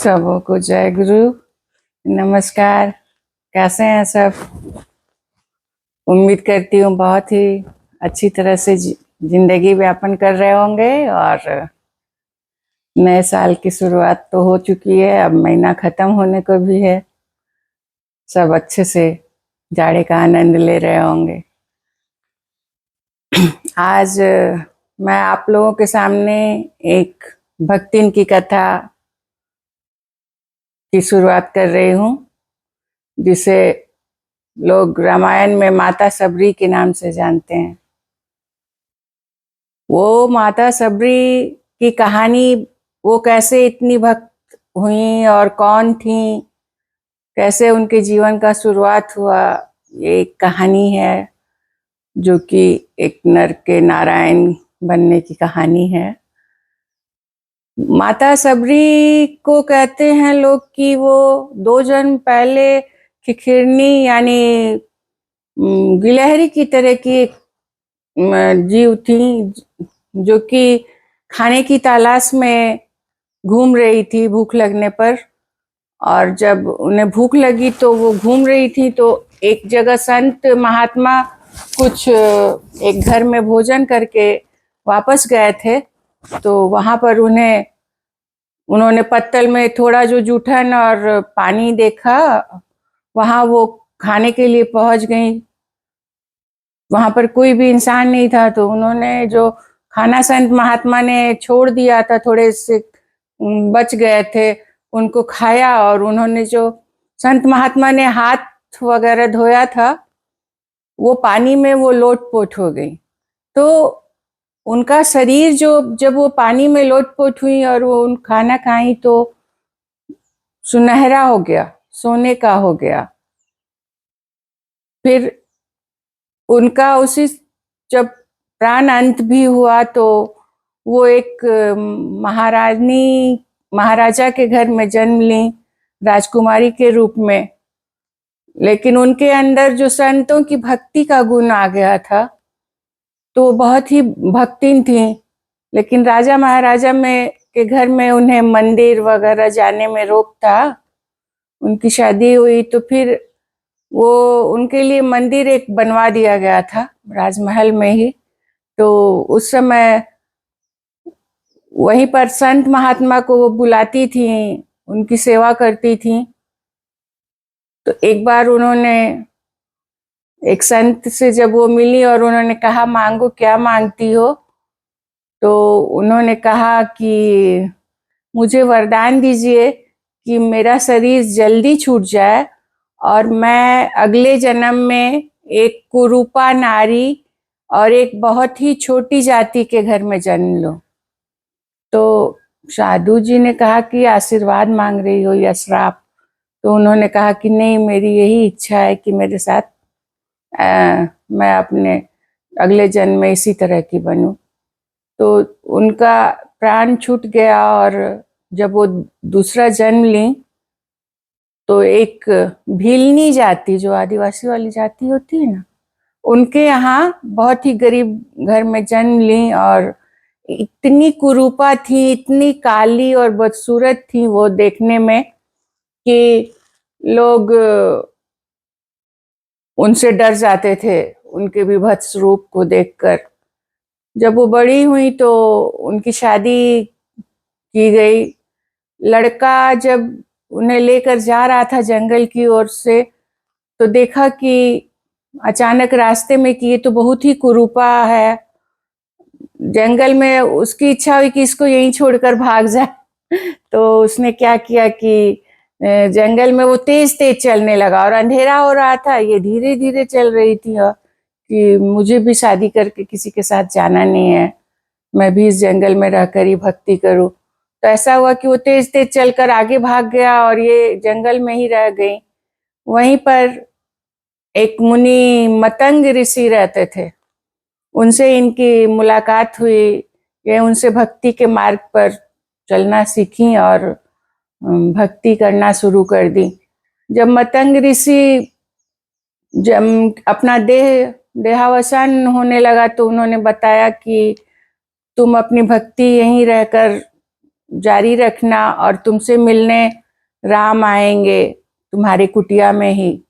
सबों को जय गुरु, नमस्कार। कैसे हैं सब? उम्मीद करती हूँ बहुत ही अच्छी तरह से जिंदगी व्यापन कर रहे होंगे। और नए साल की शुरुआत तो हो चुकी है, अब महीना खत्म होने को भी है। सब अच्छे से जाड़े का आनंद ले रहे होंगे। आज मैं आप लोगों के सामने एक भक्तिन की कथा की शुरुआत कर रही हूँ, जिसे लोग रामायण में माता सबरी के नाम से जानते हैं। वो माता सबरी की कहानी, वो कैसे इतनी भक्त हुई और कौन थी, कैसे उनके जीवन का शुरुआत हुआ, ये एक कहानी है जो कि एक नर के नारायण बनने की कहानी है। माता सबरी को कहते हैं लोग कि वो 2 जन्म पहले खिखिरनी यानी गिलहरी की तरह की एक जीव थी, जो कि खाने की तलाश में घूम रही थी भूख लगने पर। और जब उन्हें भूख लगी तो वो घूम रही थी, तो एक जगह संत महात्मा कुछ एक घर में भोजन करके वापस गए थे। तो वहां पर उन्होंने पत्तल में थोड़ा जो जूठन और पानी देखा, वहां वो खाने के लिए पहुंच गई। वहां पर कोई भी इंसान नहीं था, तो उन्होंने जो खाना संत महात्मा ने छोड़ दिया था, थोड़े से बच गए थे, उनको खाया। और उन्होंने जो संत महात्मा ने हाथ वगैरह धोया था, वो पानी में वो लोटपोट हो गई। तो उनका शरीर जब वो पानी में लोटपोट हुई और वो उन खाना खाई, तो सुनहरा हो गया, सोने का हो गया। फिर उनका उसी जब प्राण अंत भी हुआ, तो वो एक महाराजा के घर में जन्म ली, राजकुमारी के रूप में। लेकिन उनके अंदर जो संतों की भक्ति का गुण आ गया था, तो बहुत ही भक्तिन थी। लेकिन राजा महाराजा में के घर में उन्हें मंदिर वगैरह जाने में रोक था। उनकी शादी हुई तो फिर वो उनके लिए मंदिर एक बनवा दिया गया था राजमहल में ही। तो उस समय वहीं पर संत महात्मा को वो बुलाती थी, उनकी सेवा करती थी। तो एक बार उन्होंने एक संत से जब वो मिली और उन्होंने कहा, मांगो, क्या मांगती हो? तो उन्होंने कहा कि मुझे वरदान दीजिए कि मेरा शरीर जल्दी छूट जाए और मैं अगले जन्म में एक कुरूपा नारी और एक बहुत ही छोटी जाति के घर में जन्म लूं। तो साधु जी ने कहा कि आशीर्वाद मांग रही हो या श्राप? तो उन्होंने कहा कि नहीं, मेरी यही इच्छा है कि मेरे साथ मैं अपने अगले जन्म में इसी तरह की बनूं। तो उनका प्राण छूट गया। और जब वो दूसरा जन्म ली, तो एक भीलनी जाति, जो आदिवासी वाली जाति होती है ना, उनके यहाँ बहुत ही गरीब घर में जन्म ली। और इतनी कुरूपा थी, इतनी काली और बदसूरत थी वो देखने में, कि लोग उनसे डर जाते थे, उनके विभत्स रूप को देखकर। जब वो बड़ी हुई तो उनकी शादी की गई। लड़का जब उन्हें लेकर जा रहा था जंगल की ओर से, तो देखा कि अचानक रास्ते में कि ये तो बहुत ही कुरूपा है। जंगल में उसकी इच्छा हुई कि इसको यहीं छोड़कर भाग जाए। तो उसने क्या किया कि जंगल में वो तेज तेज चलने लगा, और अंधेरा हो रहा था, ये धीरे धीरे चल रही थी। और कि मुझे भी शादी करके किसी के साथ जाना नहीं है, मैं भी इस जंगल में रहकर ही भक्ति करूं। तो ऐसा हुआ कि वो तेज तेज चलकर आगे भाग गया और ये जंगल में ही रह गई। वहीं पर एक मुनि मतंग ऋषि रहते थे, उनसे इनकी मुलाकात हुई। ये उनसे भक्ति के मार्ग पर चलना सीखी और भक्ति करना शुरू कर दी। जब मतंग ऋषि जब अपना देहावसान होने लगा, तो उन्होंने बताया कि तुम अपनी भक्ति यहीं रहकर जारी रखना और तुमसे मिलने राम आएंगे तुम्हारी कुटिया में ही।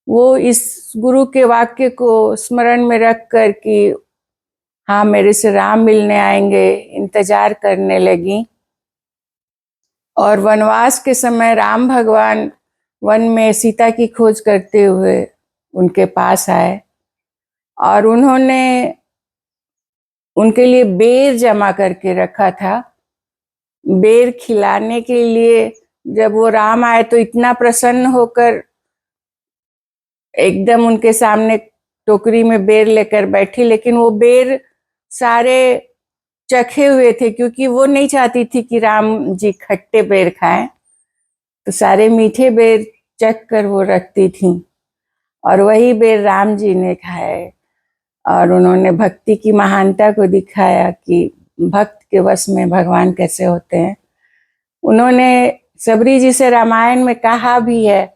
वो इस गुरु के वाक्य को स्मरण में रख कर कि हाँ मेरे से राम मिलने आएंगे इंतजार करने लगी। और वनवास के समय राम भगवान वन में सीता की खोज करते हुए उनके पास आए और उन्होंने उनके लिए बेर जमा करके रखा था। बेर खिलाने के लिए जब वो राम आए तो इतना प्रसन्न होकर एकदम उनके सामने टोकरी में बेर लेकर बैठी, लेकिन वो बेर सारे चखे हुए थे क्योंकि वो नहीं चाहती थी कि राम जी खट्टे बेर खाएं, तो सारे मीठे बेर चख कर वो रखती थी और वही बेर राम जी ने खाए और उन्होंने भक्ति की महानता को दिखाया कि भक्त के वश में भगवान कैसे होते हैं। उन्होंने सबरी जी से रामायण में कहा भी है,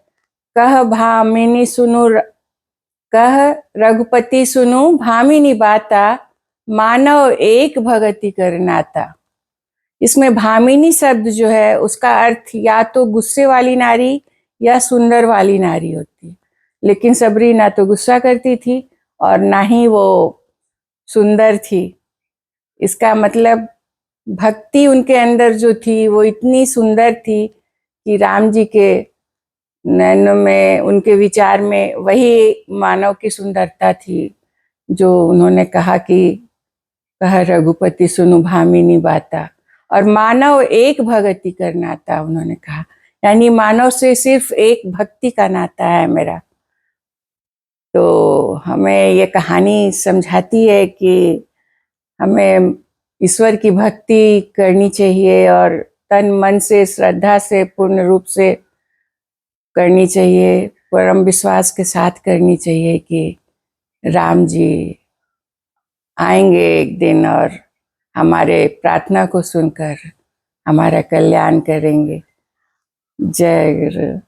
कह भामिनी सुनु कह रघुपति सुनु भामिनी बाता, मानव एक भगति कर नाता। इसमें भामिनी शब्द जो है उसका अर्थ या तो गुस्से वाली नारी या सुंदर वाली नारी होती है, लेकिन सबरी ना तो गुस्सा करती थी और ना ही वो सुंदर थी। इसका मतलब भक्ति उनके अंदर जो थी वो इतनी सुंदर थी कि राम जी के नैनों में, उनके विचार में वही मानव की सुंदरता थी जो उन्होंने कहा कि कह रघुपति सुनु भामिनी बाता। और मानव एक भगति कर नाता उन्होंने कहा, यानी मानव से सिर्फ एक भक्ति का नाता है मेरा। तो हमें ये कहानी समझाती है कि हमें ईश्वर की भक्ति करनी चाहिए और तन मन से श्रद्धा से पूर्ण रूप से करनी चाहिए, परम विश्वास के साथ करनी चाहिए कि राम जी आएंगे एक दिन और हमारे प्रार्थना को सुनकर हमारा कल्याण करेंगे। जय गुरु।